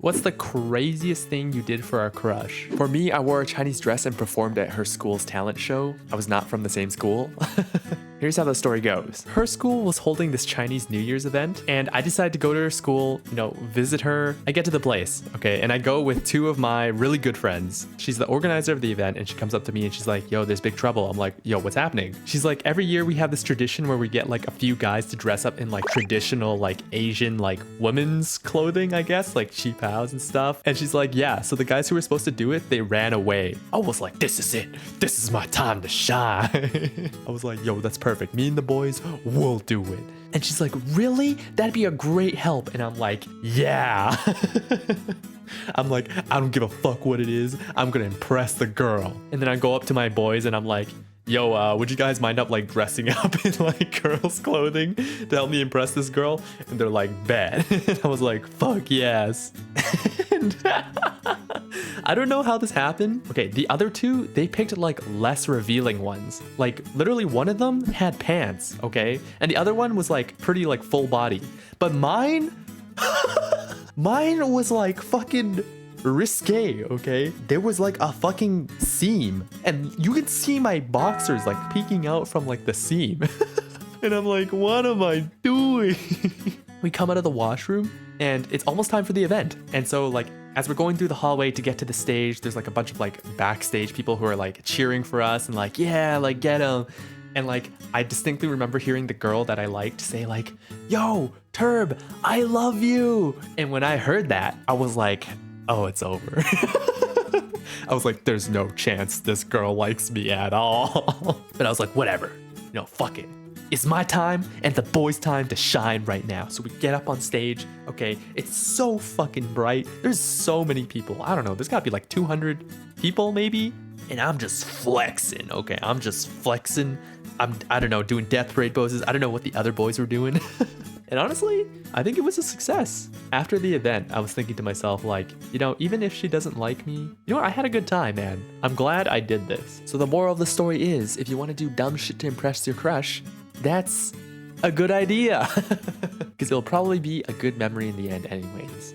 What's the craziest thing you did for a crush? For me, I wore a Chinese dress and performed at her school's talent show. I was not from the same school. Here's how the story goes. Her school was holding this Chinese New Year's event, and I decided to go to her school, visit her. I get to the place, okay, and I go with two of my really good friends. She's the organizer of the event, and she comes up to me and she's like, yo, there's big trouble. I'm like, yo, what's happening? She's like, every year we have this tradition where we get like a few guys to dress up in like traditional like Asian like women's clothing, I guess, like cheap house and stuff. And she's like, yeah, so the guys who were supposed to do it, they ran away. I was like, this is it. This is my time to shine. I was like, yo, that's perfect. Me and the boys will do it. And she's like, really? That'd be a great help. And I'm like, yeah. I'm like, I don't give a fuck what it is. I'm gonna impress the girl. And then I go up to my boys and I'm like, yo, would you guys mind up like dressing up in like girls' clothing to help me impress this girl? And they're like, bet. And I was like, fuck yes. And I don't know how this happened. Okay, the other two, they picked like less revealing ones. Like literally one of them had pants, okay? And the other one was like pretty like full body. But mine was like fucking risque, okay? There was like a fucking seam and you could see my boxers like peeking out from like the seam. And I'm like, what am I doing? We come out of the washroom and it's almost time for the event. And so like as we're going through the hallway to get to the stage, there's like a bunch of like backstage people who are like cheering for us and like, yeah, like get them. And like I distinctly remember hearing the girl that I liked say like, yo, Turb, I love you. And when I heard that, I was like, oh, it's over. I was like, there's no chance this girl likes me at all. But I was like, whatever, fuck it. It's my time and the boys' time to shine right now. So we get up on stage. Okay, it's so fucking bright. There's so many people. I don't know, there's gotta be like 200 people maybe. And I'm just flexing, okay? I'm just flexing. I don't know, doing death parade poses. I don't know what the other boys were doing. And honestly, I think it was a success. After the event, I was thinking to myself like, even if she doesn't like me, I had a good time, man. I'm glad I did this. So the moral of the story is, if you want to do dumb shit to impress your crush, that's a good idea. Because it'll probably be a good memory in the end anyways.